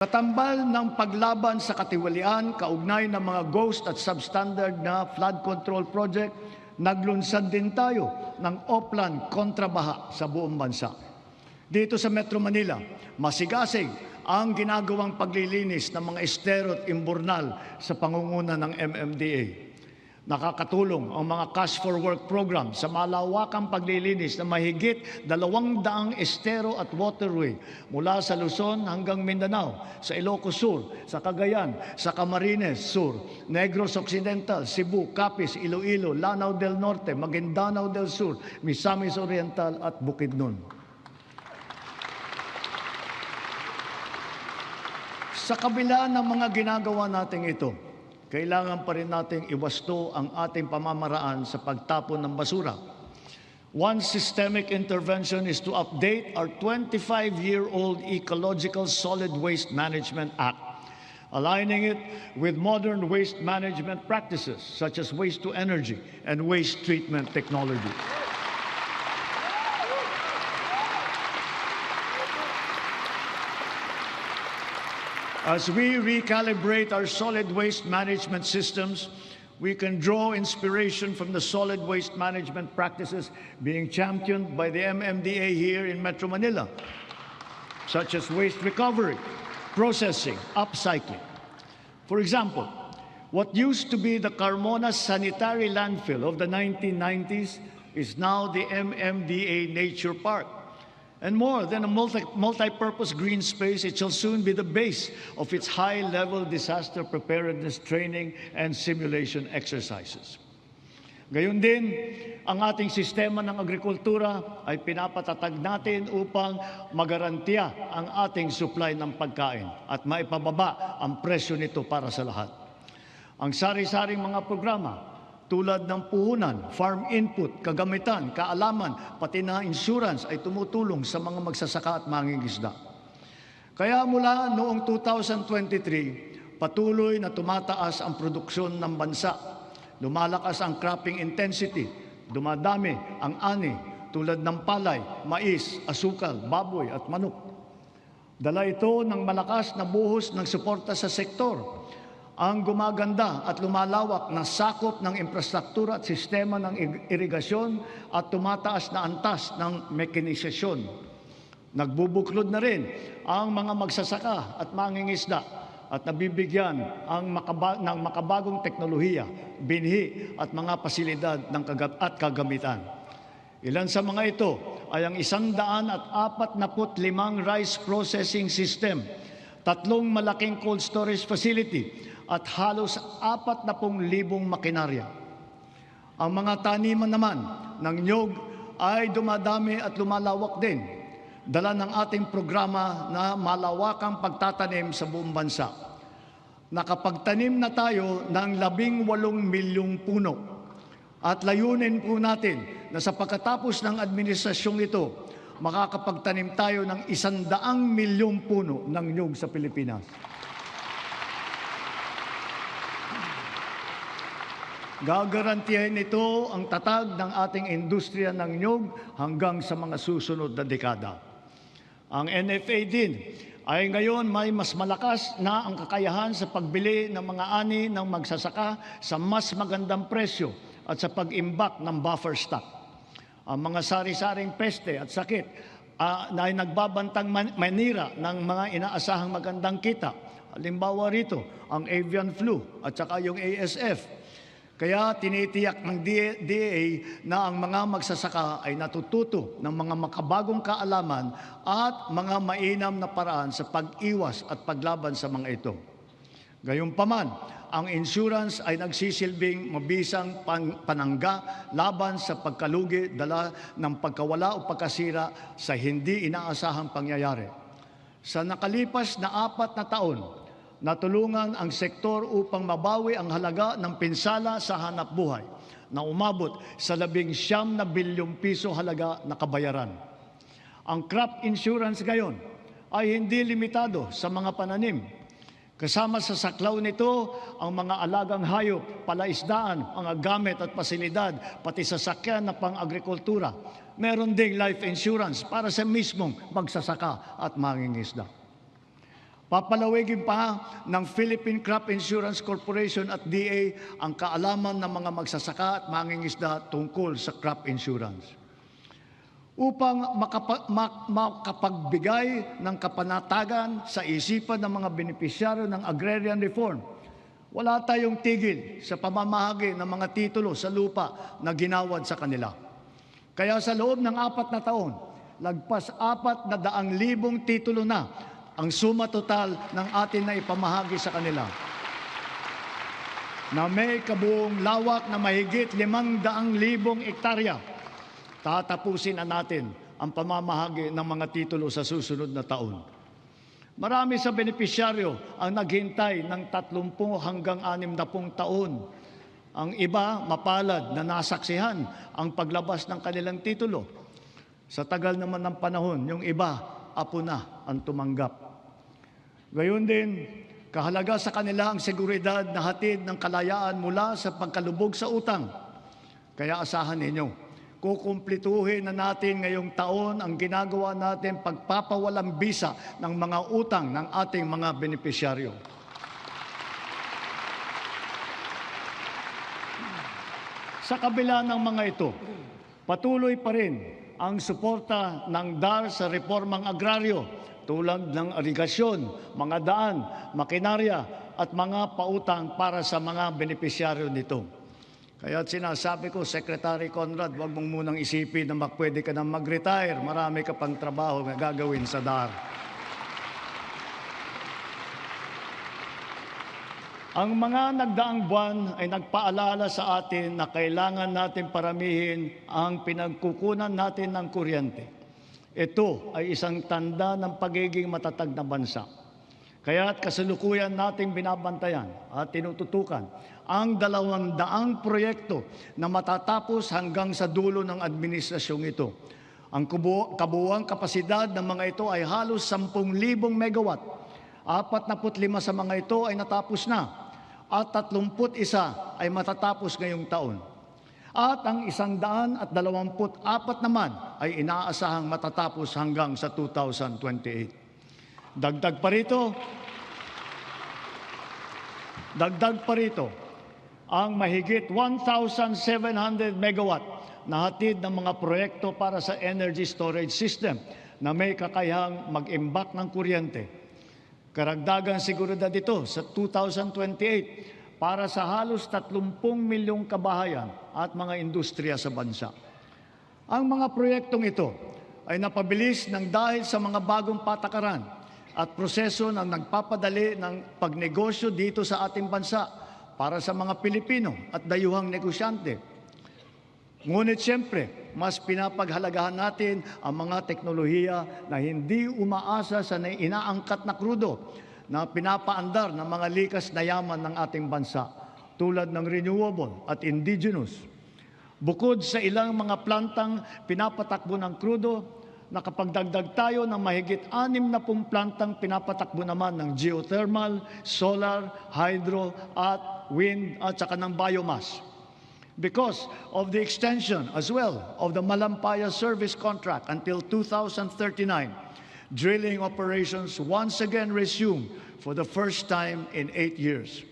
Katambal ng paglaban sa katiwalian kaugnay ng mga ghost at substandard na flood control project, naglunsad din tayo ng Oplan kontrabaha sa buong bansa. Dito sa Metro Manila, masigasig ang ginagawang paglilinis ng mga estero at imburnal sa pangunguna ng MMDA. Nakakatulong ang mga Cash for Work program sa malawakang paglilinis na mahigit 200 estero at waterway mula sa Luzon hanggang Mindanao, sa Ilocos Sur, sa Cagayan, sa Camarines Sur, Negros Occidental, Cebu, Capiz, Iloilo, Lanao del Norte, Maguindanao del Sur, Misamis Oriental at Bukidnon. Sa kabila ng mga ginagawa nating ito, kailangan pa rin nating iwasto ang ating pamamaraan sa pagtapon ng basura. One systemic intervention is to update our 25-year-old Ecological Solid Waste Management Act, aligning it with modern waste management practices such as waste-to-energy and waste treatment technology. As we recalibrate our solid waste management systems, we can draw inspiration from the solid waste management practices being championed by the MMDA here in Metro Manila, such as waste recovery, processing, upcycling. For example, what used to be the Carmona Sanitary Landfill of the 1990s is now the MMDA Nature Park. And more than a multi-purpose green space, it shall soon be the base of its high-level disaster preparedness training and simulation exercises. Gayon din, ang ating sistema ng agrikultura ay pinapatatag natin upang magarantiya ang ating supply ng pagkain at maipababa ang presyo nito para sa lahat. Ang sari-saring mga programa tulad ng puhunan, farm input, kagamitan, kaalaman, pati na insurance ay tumutulong sa mga magsasaka at mangingisda. Kaya mula noong 2023, patuloy na tumataas ang produksyon ng bansa. Lumalakas ang cropping intensity, dumadami ang ani tulad ng palay, mais, asukal, baboy at manok. Dala ito ng malakas na buhos ng suporta sa sektor. Ang gumaganda at lumalawak na sakop ng infrastruktura at sistema ng irigasyon at tumataas na antas ng mekanisasyon. Nagbubuklod na rin ang mga magsasaka at mangingisda at nabibigyan ng makabagong teknolohiya, binhi at mga pasilidad ng kagamitan. Ilan sa mga ito ay ang 145 rice processing system, 3 malaking cold storage facility, at halos 40,000 makinarya. Ang mga taniman naman ng niyog ay dumadami at lumalawak din, dala ng ating programa na malawakang pagtatanim sa buong bansa. Nakapagtanim na tayo ng 18 milyong puno at layunin po natin na sa pagkatapos ng administrasyong ito, makakapagtanim tayo ng 100 milyong puno ng niyog sa Pilipinas. Gagarantiyahin ito ang tatag ng ating industriya ng niyog hanggang sa mga susunod na dekada. Ang NFA din ay ngayon may mas malakas na ang kakayahan sa pagbili ng mga ani ng magsasaka sa mas magandang presyo at sa pag-imbak ng buffer stock. Ang mga sari-saring peste at sakit na ay nagbabantang manira ng mga inaasahang magandang kita. Halimbawa rito, ang avian flu at saka yung ASF. Kaya tinitiyak ng DA na ang mga magsasaka ay natututo ng mga makabagong kaalaman at mga mainam na paraan sa pag-iwas at paglaban sa mga ito. Gayunpaman, ang insurance ay nagsisilbing mabisang panangga laban sa pagkalugi dala ng pagkawala o pagkasira sa hindi inaasahang pangyayari. Sa nakalipas na 4 na taon, natulungan ang sektor upang mabawi ang halaga ng pinsala sa hanapbuhay na umabot sa 19 bilyong piso halaga na kabayaran. Ang crop insurance ngayon ay hindi limitado sa mga pananim. Kasama sa saklaw nito ang mga alagang hayop, palaisdaan, mga gamit at pasilidad, pati sasakyan na pang-agrikultura. Meron ding life insurance para sa mismong magsasaka at mangingisda. Papalawigin pa ng Philippine Crop Insurance Corporation at DA ang kaalaman ng mga magsasaka at mangingisda tungkol sa crop insurance. Upang makapagbigay ng kapanatagan sa isipan ng mga benepisyaryo ng agrarian reform, wala tayong tigil sa pamamahagi ng mga titulo sa lupa na ginawad sa kanila. Kaya sa loob ng 4 na taon, lagpas 400,000 titulo na ang suma total ng atin na ipamahagi sa kanila, na may kabuong lawak na mahigit 500,000 ektarya. Tatapusin na natin ang pamamahagi ng mga titulo sa susunod na taon. Marami sa benepisyaryo ang naghintay ng 30 hanggang 60 taon. Ang iba mapalad na nasaksihan ang paglabas ng kanilang titulo. Sa tagal naman ng panahon, yung iba, apo na ang tumanggap. Gayon din, kahalaga sa kanila ang seguridad na hatid ng kalayaan mula sa pagkalubog sa utang. Kaya asahan ninyo, kukumplituhin na natin ngayong taon ang ginagawa natin pagpapawalang bisa ng mga utang ng ating mga benepisyaryo. Sa kabila ng mga ito, patuloy pa rin ang suporta ng DAR sa reformang agraryo tulad ng irigasyon, mga daan, makinarya at mga pautang para sa mga benepisyaryo nito. Kaya sinasabi ko, Secretary Conrad, huwag mong munang isipin na pwede ka na mag-retire. Marami ka pang trabaho na gagawin sa DAR. Ang mga nagdaang buwan ay nagpaalala sa atin na kailangan natin paramihin ang pinagkukunan natin ng kuryente. Ito ay isang tanda ng pagiging matatag na bansa. Kaya't kasalukuyan nating binabantayan at tinututukan ang 200 proyekto na matatapos hanggang sa dulo ng administrasyong ito. Ang kabuuang kapasidad ng mga ito ay halos 10,000 megawatt. 45 sa mga ito ay natapos na at 31 ay matatapos ngayong taon. At ang 124 naman ay inaasahang matatapos hanggang sa 2028. Dagdag pa rito ang mahigit 1,700 megawatt na hatid ng mga proyekto para sa energy storage system na may kakayahang mag-imbak ng kuryente. Karagdagang seguridad ito sa 2028 para sa halos 30 milyong kabahayan at mga industriya sa bansa. Ang mga proyektong ito ay napabilis ng dahil sa mga bagong patakaran at proseso na nagpapadali ng pagnegosyo dito sa ating bansa para sa mga Pilipino at dayuhang negosyante. Ngunit siyempre, mas pinapaghalagahan natin ang mga teknolohiya na hindi umaasa sa inaangkat na krudo na pinapaandar ng mga likas na yaman ng ating bansa tulad ng renewable at indigenous. Bukod sa ilang mga plantang pinapatakbo ng krudo, nakapagdagdag tayo ng mahigit 60 plantang pinapatakbo naman ng geothermal, solar, hydro at wind at saka ng biomass. Because of the extension as well of the Malampaya service contract until 2039, drilling operations once again resumed for the first time in 8 years.